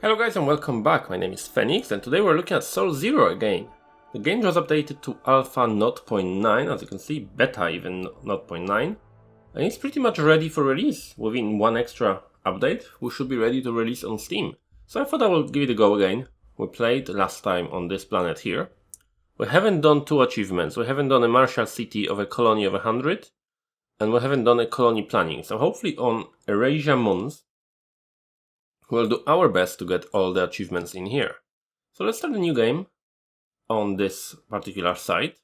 Hello guys and welcome back, my name is Phoenix and today we're looking at Soul Zero again. The game was updated to Alpha 0.9, as you can see, Beta even 0.9. And it's pretty much ready for release. Within one extra update, we should be ready to release on Steam. So I thought I will give it a go again. We played last time on this planet here. We haven't done two achievements. We haven't done a Martian city of a colony of 100. And we haven't done a colony planning. So hopefully on Erasure month, we'll do our best to get all the achievements in here. So let's start a new game on this particular site.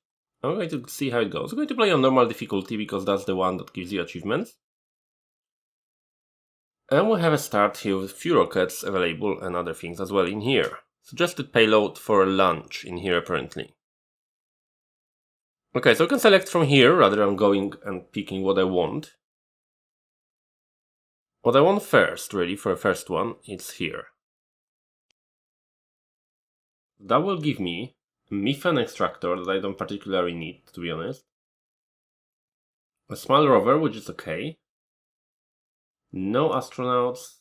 I'm going to see how it goes. I'm going to play on normal difficulty because that's the one that gives you achievements. And we have a start here with few rockets available and other things as well in here. Suggested payload for lunch in here apparently. Okay, so I can select from here rather than going and picking what I want. What I want first, really, for the first one, is here. That will give me a methane extractor that I don't particularly need, to be honest. A small rover, which is okay. No astronauts.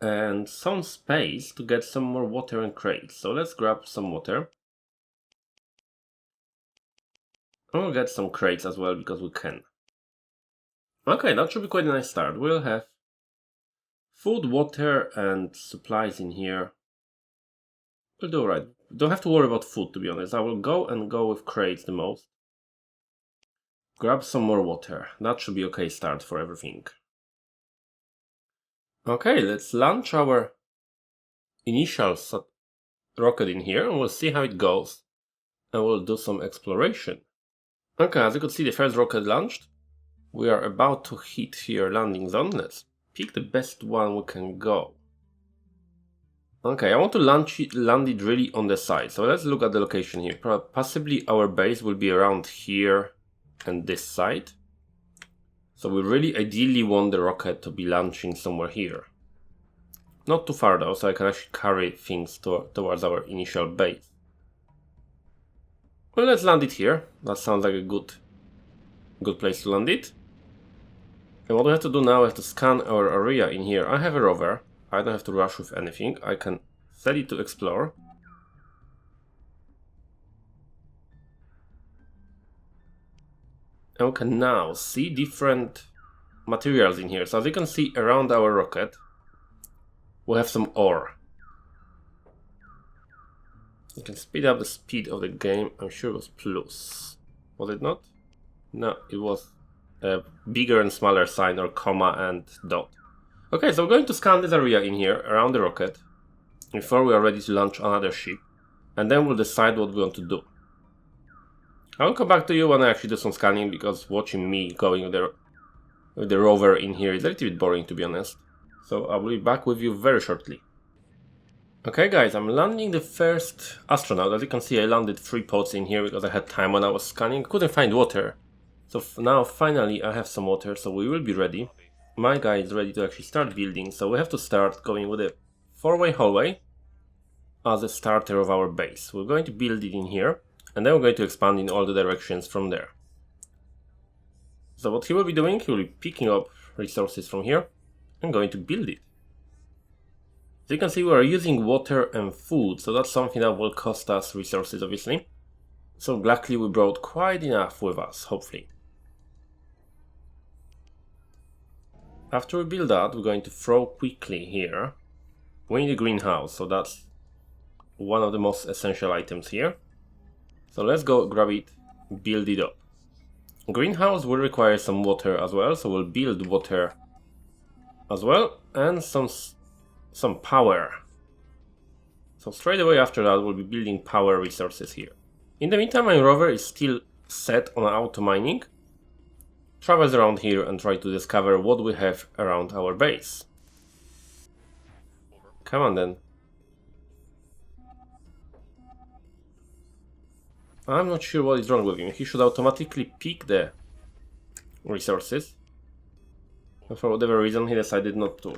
And some space to get some more water and crates. So let's grab some water. And we'll get some crates as well because we can. Okay, that should be quite a nice start. We'll have food, water, and supplies in here. We'll do alright. Don't have to worry about food, to be honest. I will go with crates the most. Grab some more water. That should be okay start for everything. Okay, let's launch our initial rocket in here and we'll see how it goes. And we'll do some exploration. Okay, as you can see, the first rocket launched. We are about to hit here landing zone. Let's pick the best one we can go. Okay, I want to land it really on the side. So let's look at the location here. Possibly our base will be around here and this side. So we really ideally want the rocket to be launching somewhere here. Not too far though, so I can actually carry things towards our initial base. Well, let's land it here. That sounds like a good place to land it. And what we have to do now is to scan our area in here. I have a rover. I don't have to rush with anything. I can set it to explore. And we can now see different materials in here. So as you can see around our rocket, we have some ore. You can speed up the speed of the game. I'm sure it was plus. Was it not? No, it was a bigger and smaller sign or comma and dot. Okay, so we're going to scan this area in here around the rocket before we are ready to launch another ship, and then we'll decide what we want to do. I'll come back to you when I actually do some scanning because watching me going with the rover in here is a little bit boring, to be honest. So I will be back with you very shortly. Okay guys, I'm landing the first astronaut. As you can see, I landed 3 pods in here because I had time when I was scanning. Couldn't find water. So now finally I have some water, so we will be ready. My guy is ready to actually start building, so we have to start going with a 4-way hallway as a starter of our base. We're going to build it in here, and then we're going to expand in all the directions from there. So what he will be doing, he will be picking up resources from here and going to build it. As you can see, we are using water and food, so that's something that will cost us resources, obviously. So luckily we brought quite enough with us, hopefully. After we build that, we're going to throw quickly here. We need a greenhouse, so that's one of the most essential items here. So let's go grab it, build it up. Greenhouse will require some water as well, so we'll build water as well, and some power. So straight away after that, we'll be building power resources here. In the meantime, my rover is still set on auto mining. Travels around here and try to discover what we have around our base. Come on then. I'm not sure what is wrong with him. He should automatically pick the resources. And for whatever reason he decided not to.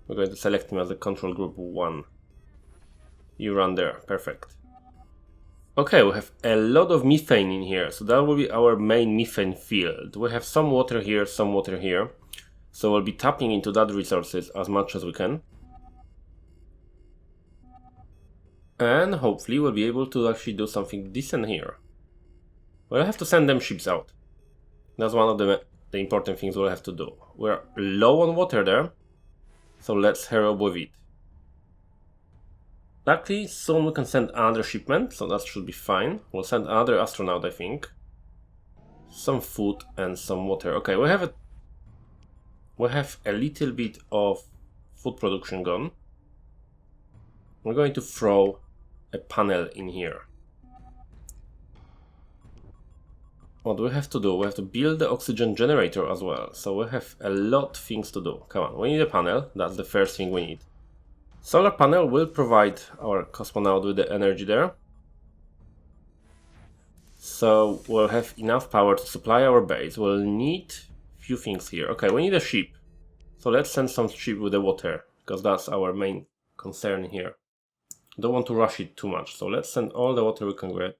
We're going to select him as a control group 1. You run there, perfect. Okay, we have a lot of methane in here, so that will be our main methane field. We have some water here, some water here. So we'll be tapping into that resources as much as we can. And hopefully we'll be able to actually do something decent here. We'll have to send them ships out. That's one of the important things we'll have to do. We're low on water there, so let's hurry up with it. Luckily, soon we can send another shipment, so that should be fine. We'll send another astronaut, I think. Some food and some water. Okay, we have a little bit of food production gone. We're going to throw a panel in here. What do we have to do? We have to build the oxygen generator as well. So we have a lot of things to do. Come on, we need a panel. That's the first thing we need. Solar panel will provide our cosmonaut with the energy there. So we'll have enough power to supply our base. We'll need a few things here. Okay, we need a ship. So let's send some ship with the water, because that's our main concern here. Don't want to rush it too much, so let's send all the water we can get.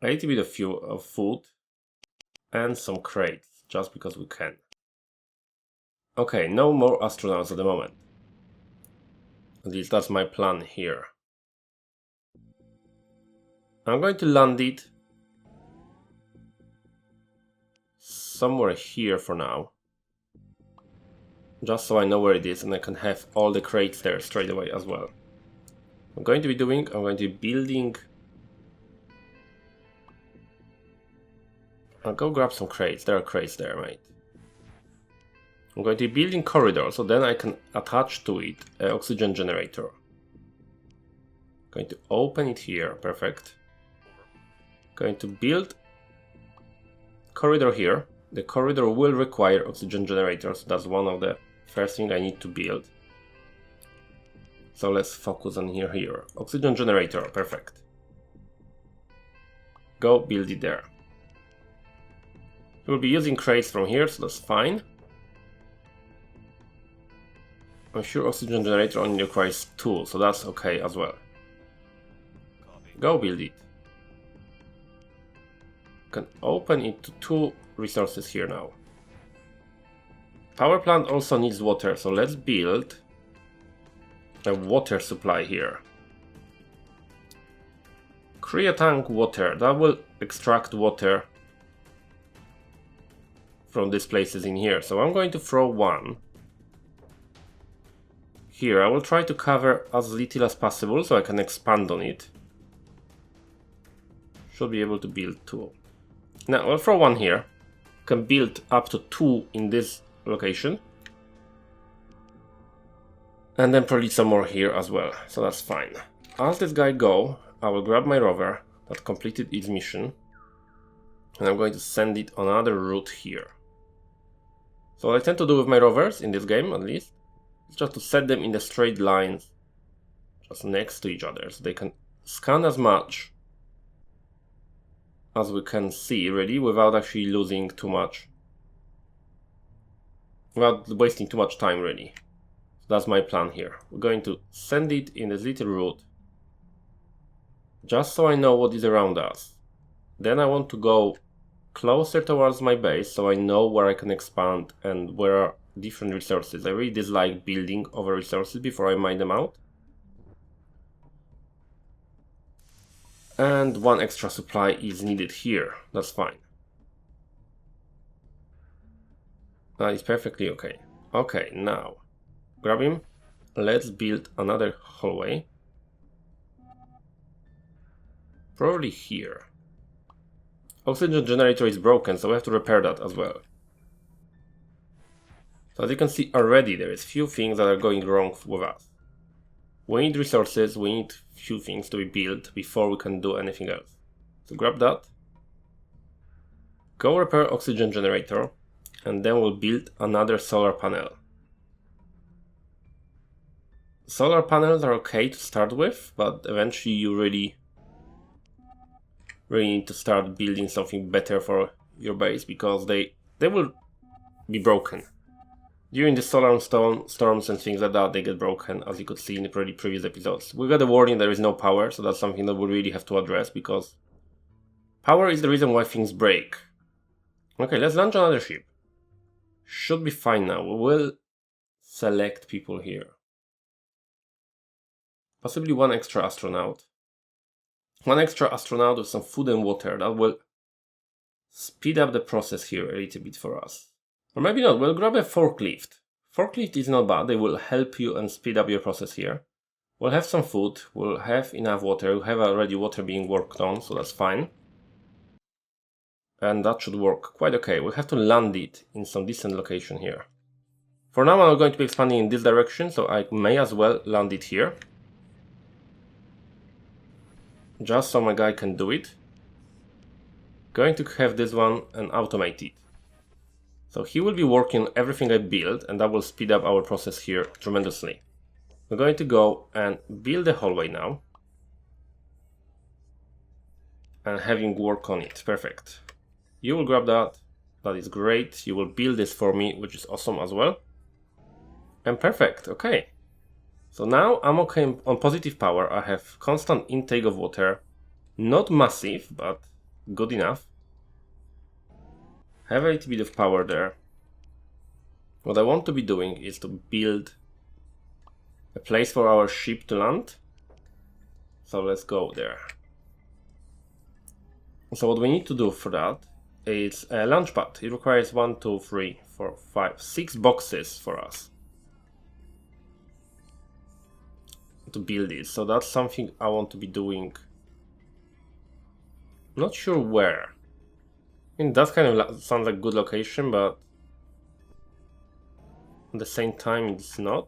A little bit of food and some crates, just because we can. Okay, no more astronauts at the moment. At least that's my plan here. I'm going to land it somewhere here for now. Just so I know where it is and I can have all the crates there straight away as well. I'm going to be building... I'll go grab some crates. There are crates there, mate. I'm going to be building corridors, so then I can attach to it an oxygen generator. Going to open it here, perfect. Going to build corridor here. The corridor will require oxygen generators. That's one of the first thing I need to build. So let's focus on here. Oxygen generator, perfect. Go build it there. We'll be using crates from here, so that's fine. I'm sure oxygen generator only requires 2, so that's okay as well. Go build it. Can open it to 2 resources here now. Power plant also needs water, so let's build a water supply here. Create tank water, that will extract water from these places in here. So I'm going to throw one here. I will try to cover as little as possible so I can expand on it. Should be able to build 2. Now I'll throw one here. Can build up to 2 in this location. And then probably some more here as well, so that's fine. As this guy go, I will grab my rover that completed its mission. And I'm going to send it on another route here. So what I tend to do with my rovers, in this game at least, is just to set them in the straight lines just next to each other, so they can scan as much as we can see really without actually losing too much, without wasting too much time really. So that's my plan here. We're going to send it in this little route just so I know what is around us. Then I want to go closer towards my base so I know where I can expand and where are different resources. I really dislike building over resources before I mine them out. And one extra supply is needed here. That's fine. That is perfectly okay. Okay, now grab him. Let's build another hallway. Probably here. Oxygen generator is broken, so we have to repair that as well. So as you can see already, there is few things that are going wrong with us. We need resources, we need few things to be built before we can do anything else. So grab that. Go repair oxygen generator, and then we'll build another solar panel. Solar panels are okay to start with, but eventually you really need to start building something better for your base, because they will be broken. During the solar storms and things like that, they get broken, as you could see in the previous episodes. We got a warning there is no power, so that's something that we really have to address, because power is the reason why things break. Okay, let's launch another ship. Should be fine now. We will select people here. Possibly one extra astronaut. One extra astronaut with some food and water. That will speed up the process here a little bit for us. Or maybe not. We'll grab a forklift. Forklift is not bad. They will help you and speed up your process here. We'll have some food. We'll have enough water. We have already water being worked on, so that's fine. And that should work quite okay. We'll have to land it in some decent location here. For now, I'm going to be expanding in this direction, so I may as well land it here. Just so my guy can do it. Going to have this one and automate it. So he will be working on everything I build, and that will speed up our process here tremendously. We're going to go and build the hallway now. And having work on it. Perfect. You will grab that. That is great. You will build this for me, which is awesome as well. And perfect. Okay. So now I'm okay on positive power. I have constant intake of water. Not massive, but good enough. Have a little bit of power there. What I want to be doing is to build a place for our ship to land. So let's go there. So what we need to do for that is a launch pad. It requires 1, 2, 3, 4, 5, 6 boxes for us to build it. So that's something I want to be doing. Not sure where. I mean, that kind of sounds like a good location, but at the same time it's not.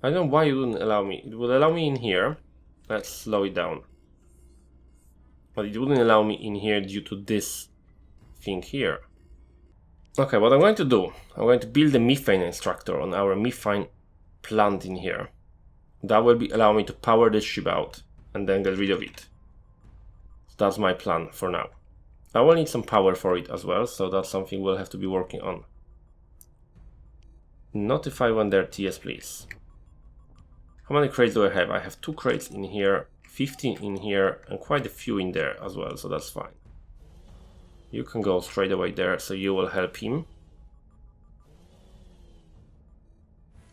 I don't know why it wouldn't allow me. It would allow me in here. Let's slow it down. But it wouldn't allow me in here due to this thing here. Okay, what I'm going to do, I'm going to build a methane extractor on our methane plant in here. That will allow me to power this ship out and then get rid of it. So that's my plan for now. I will need some power for it as well, so that's something we'll have to be working on. Notify when they're TS, please. How many crates do I have? I have 2 crates in here, 15 in here, and quite a few in there as well, so that's fine. You can go straight away there, so you will help him.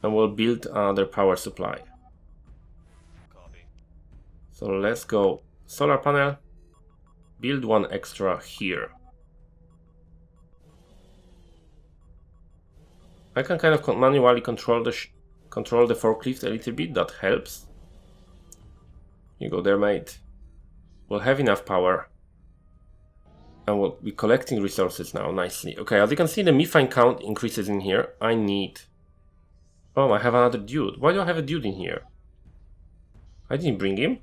And we'll build another power supply. Copy. So let's go solar panel, build one extra here. I can kind of manually control the forklift a little bit, that helps. You go there, mate. We'll have enough power. And we'll be collecting resources now nicely. Okay, as you can see, the methane count increases in here. I need... Oh, I have another dude. Why do I have a dude in here? I didn't bring him.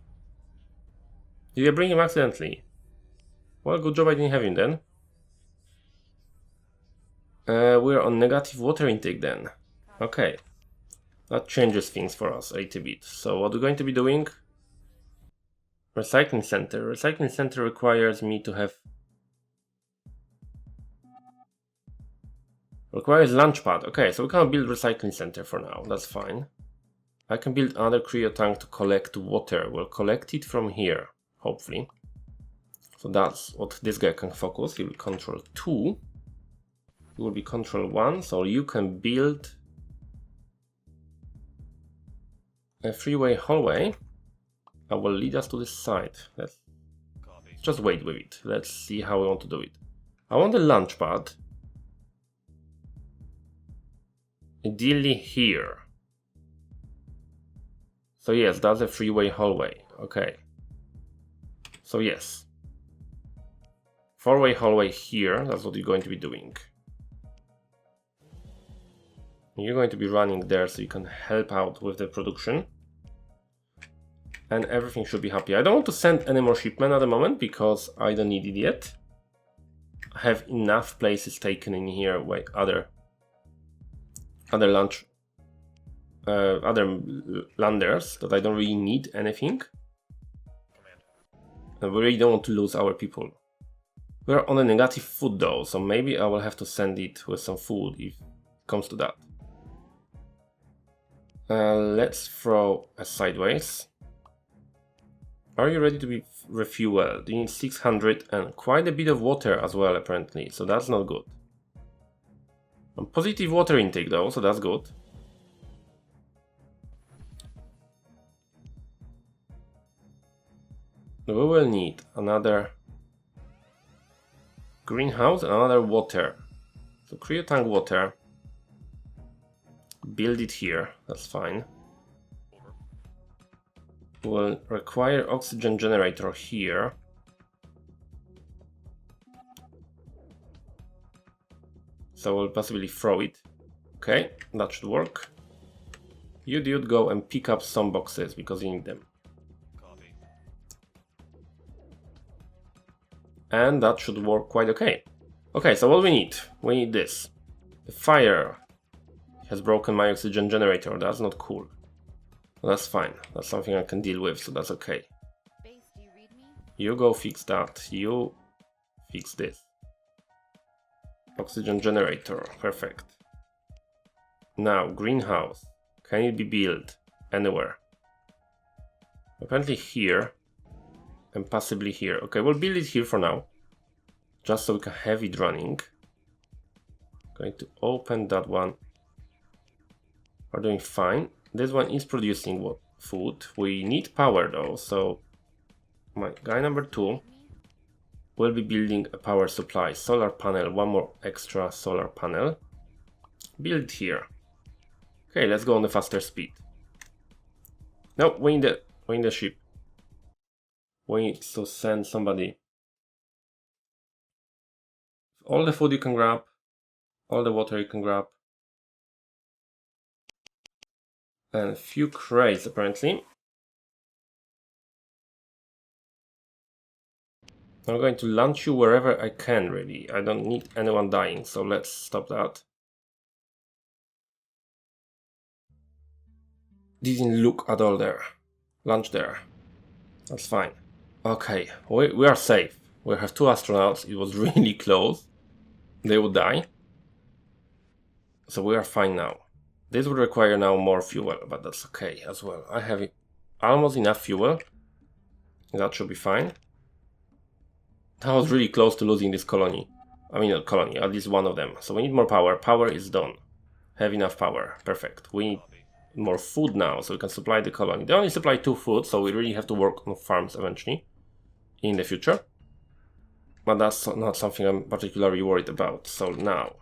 Did I bring him accidentally? Well, good job I didn't have him then. We're on negative water intake then. Okay. That changes things for us a little bit. So what we're going to be doing... Recycling center. Recycling center requires me to have... Requires launch pad. Okay, so we can build recycling center for now. That's fine. I can build another cryo tank to collect water. We'll collect it from here, hopefully. So that's what this guy can focus. He will control 2. You will be control 1, so you can build a freeway hallway. I will lead us to this side. Let's just wait with it. Let's see how we want to do it. I want a launch pad. Ideally here. So yes, that's a freeway hallway. Okay. So yes. 4-way hallway here. That's what you're going to be doing. You're going to be running there so you can help out with the production. And everything should be happy. I don't want to send any more shipment at the moment because I don't need it yet. I have enough places taken in here by other landers that I don't really need anything. And we really don't want to lose our people. We're on a negative food though, so maybe I will have to send it with some food if it comes to that. Let's throw a sideways. Are you ready to be refueled? You need 600 and quite a bit of water as well, apparently, so that's not good. Positive water intake though, so that's good. We will need another greenhouse and another water. So create tank water. Build it here, that's fine. We'll require oxygen generator here. So we'll possibly throw it. Okay, that should work. You dude, go and pick up some boxes because you need them. Copy. And that should work quite okay. Okay, so what we need? We need this. The fire has broken my oxygen generator. That's not cool. That's fine. That's something I can deal with, so that's okay. Base, do you read me? You go fix that. You fix this. Oxygen generator. Perfect. Now, greenhouse. Can it be built anywhere? Apparently here. And possibly here. Okay, we'll build it here for now. Just so we can have it running. Going to open that one. We're doing fine. This one is producing what? Food. We need power though, so my guy number 2 will be building a power supply. Solar panel, one more extra solar panel. Build here. Okay, let's go on the faster speed. No, we need the ship. We need to send somebody. All the food you can grab, all the water you can grab. And a few crates apparently. I'm going to launch you wherever I can really. I don't need anyone dying, so let's stop that. Didn't look at all there. Launch there. That's fine. Okay, we are safe. We have 2 astronauts. It was really close. They would die. So we are fine now. This would require now more fuel, but that's okay as well. I have almost enough fuel. That should be fine. I was really close to losing this colony. I mean, not colony, at least one of them. So we need more power. Power is done. Have enough power. Perfect. We need more food now, so we can supply the colony. They only supply 2 food, so we really have to work on farms eventually in the future. But that's not something I'm particularly worried about. So now,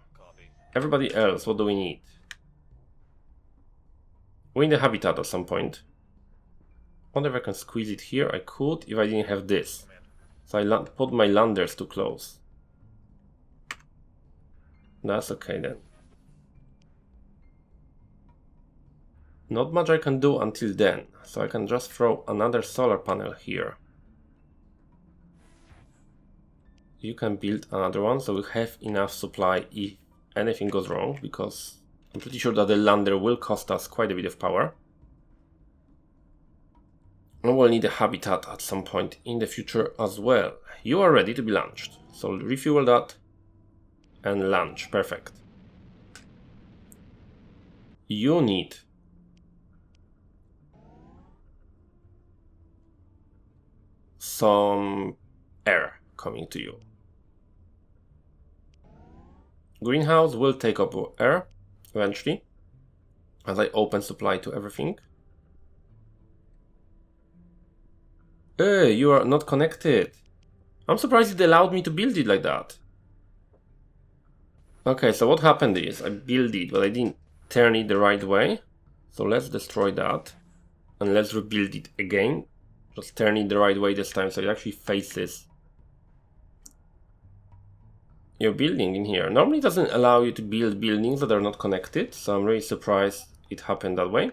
everybody else, what do we need? We need a habitat at some point. I wonder if I can squeeze it here. I could if I didn't have this. So I put my landers too close. That's okay then. Not much I can do until then. So I can just throw another solar panel here. You can build another one so we have enough supply if anything goes wrong, because I'm pretty sure that the lander will cost us quite a bit of power. And we'll need a habitat at some point in the future as well. You are ready to be launched. So refuel that and launch. Perfect. You need some air coming to you. Greenhouse will take up air eventually as I open supply to everything. You are not connected. I'm surprised it allowed me to build it like that. Okay, so what happened is I built it, but I didn't turn it the right way. So let's destroy that and let's rebuild it again. Just turn it the right way this time so it actually faces your building in here. Normally it doesn't allow you to build buildings that are not connected, so I'm really surprised it happened that way.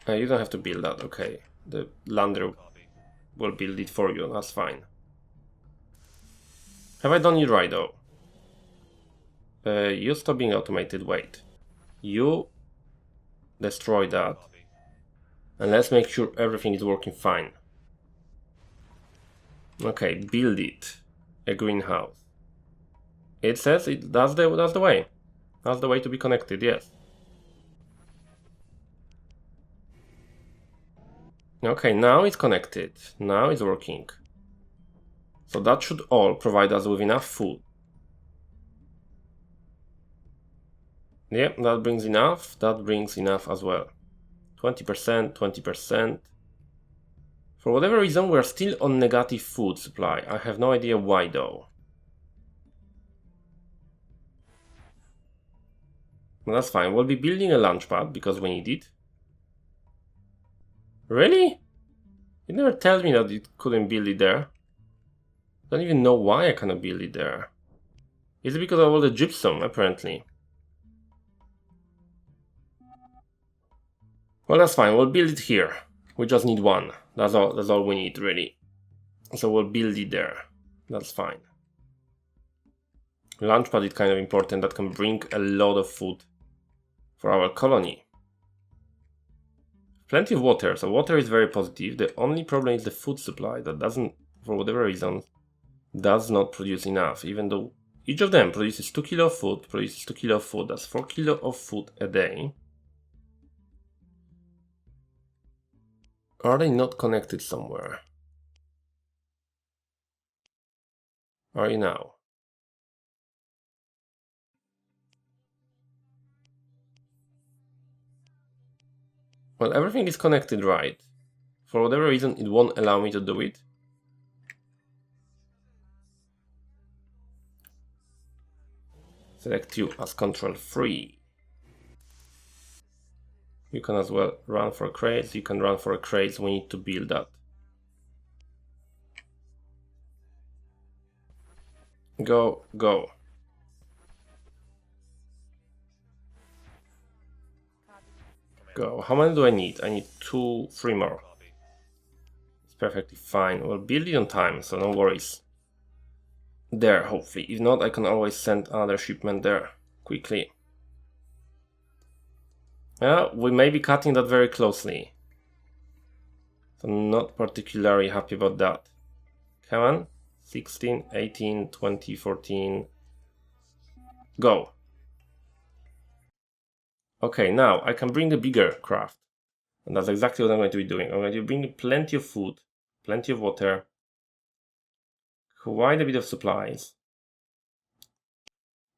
You don't have to build that, okay. The lander will build it for you, that's fine. Have I done it right though? You stop being automated, wait. You destroy that. And let's make sure everything is working fine. Okay, build it. A greenhouse. It says that's the way. That's the way to be connected, yes. Okay, now it's connected. Now it's working. So that should all provide us with enough food. Yep, that brings enough. That brings enough as well. 20%, 20%. For whatever reason, we're still on negative food supply. I have no idea why though. Well, that's fine. We'll be building a launch pad because we need it. Really? It never tells me that it couldn't build it there. I don't even know why I cannot build it there. Is it because of all the gypsum, apparently? Well, that's fine. We'll build it here. We just need one. That's all we need, really. So we'll build it there. That's fine. Launchpad is kind of important. That can bring a lot of food for our colony. Plenty of water. So water is very positive. The only problem is the food supply. That doesn't, for whatever reason, does not produce enough. Even though each of them produces 2 kilo of food, produces 2 kilo of food. That's 4 kilo of food a day. Are they not connected somewhere? Are you now? Well, everything is connected, right? For whatever reason, it won't allow me to do it. Select you as control 3. You can as well run for crates. You can run for crates. We need to build that. Go, go. Go. How many do I need? I need 2, 3 more. Copy. It's perfectly fine. We'll build it on time, so no worries. There, hopefully. If not, I can always send another shipment there quickly. Yeah, we may be cutting that very closely. So I'm not particularly happy about that. Come on. 16, 18, 20, 14. Go. Okay, now I can bring a bigger craft. And that's exactly what I'm going to be doing. I'm going to bring plenty of food, plenty of water, quite a bit of supplies.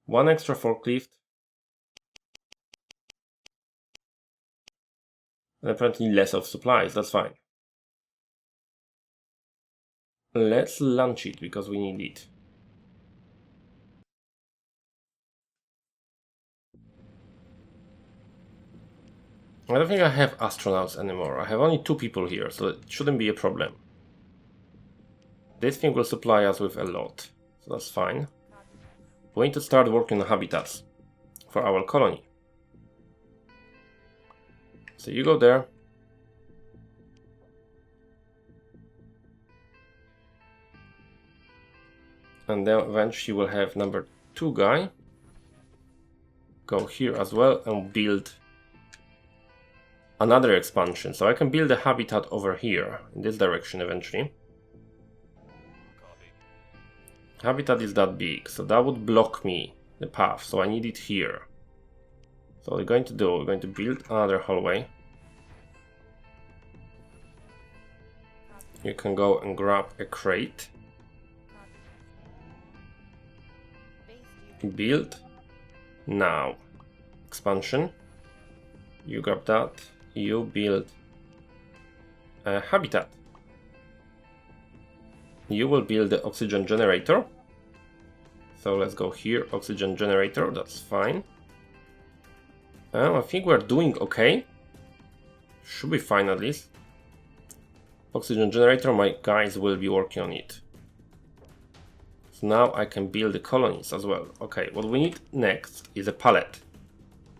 1 extra forklift. And apparently less of supplies, that's fine. Let's launch it because we need it. I don't think I have astronauts anymore. I have only 2 people here, so it shouldn't be a problem. This thing will supply us with a lot, so that's fine. We need to start working on habitats for our colony. So you go there. And then eventually we'll have number 2 guy. Go here as well and build another expansion. So I can build a habitat over here in this direction eventually. Copy. Habitat is that big, so that would block me the path, so I need it here. So what we're going to do, we're going to build another hallway. You can go and grab a crate. Build. Now. Expansion. You grab that. You build a habitat. You will build the oxygen generator. So let's go here, oxygen generator, that's fine. I think we're doing okay. Should be fine at least. Oxygen generator, my guys will be working on it. So now I can build the colonies as well. Okay, what we need next is a pallet.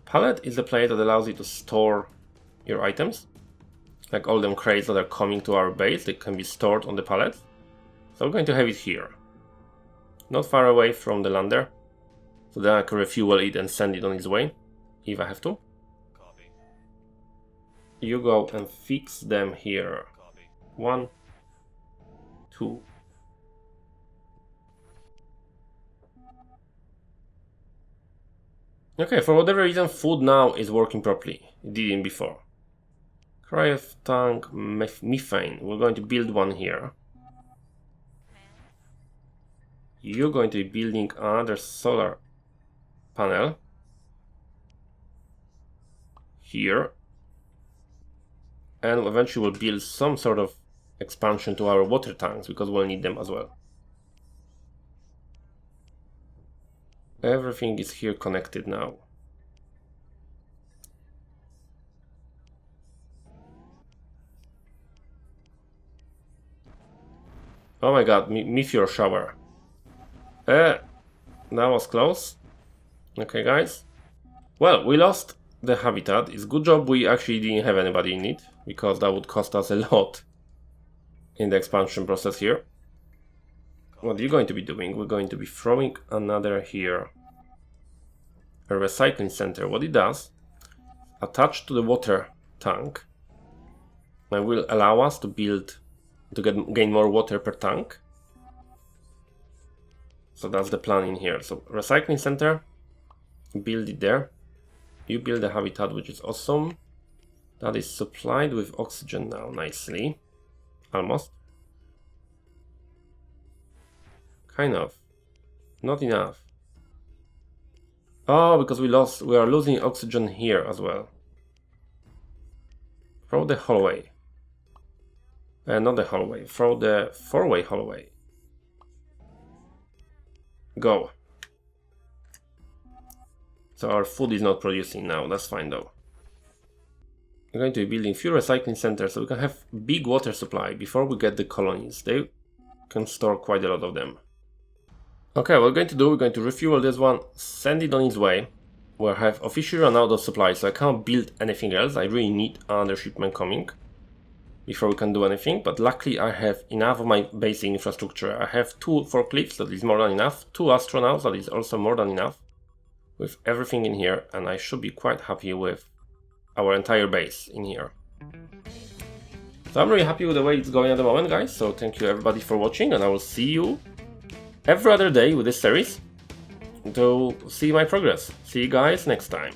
Pallet is the place that allows you to store your items. Like all them crates that are coming to our base, they can be stored on the pallet. So we're going to have it here. Not far away from the lander. So then I can refuel it and send it on its way, if I have to. Copy. You go and fix them here. Copy. 1, 2. Okay, for whatever reason, food now is working properly. It didn't before. Cryo tank methane. We're going to build one here. You're going to be building another solar panel here. And eventually we'll build some sort of expansion to our water tanks because we'll need them as well. Everything is here connected now. Oh my god, meteor shower. That was close. Okay, guys. Well, we lost the habitat. It's good job we actually didn't have anybody in it, because that would cost us a lot in the expansion process here. What are you going to be doing? We're going to be throwing another here. A recycling center. What it does, attached to the water tank, and will allow us to gain more water per tank. So that's the plan in here. So recycling center, build it there. You build a habitat, which is awesome. That is supplied with oxygen now, nicely. Almost. Kind of. Not enough. Oh, because we are losing oxygen here as well. Throw the hallway. Not the hallway, throw the 4-way hallway. Go. So our food is not producing now, that's fine though. We're going to be building few recycling centers so we can have big water supply before we get the colonies. They can store quite a lot of them. Okay, what we're going to refuel this one, send it on its way. We'll have officially run out of supplies, so I can't build anything else. I really need another shipment coming before we can do anything, but luckily I have enough of my basic infrastructure. I have 2 forklifts, that is more than enough, 2 astronauts, that is also more than enough, with everything in here, and I should be quite happy with our entire base in here. So I'm really happy with the way it's going at the moment, guys, so thank you everybody for watching, and I will see you every other day with this series to see my progress. See you guys next time.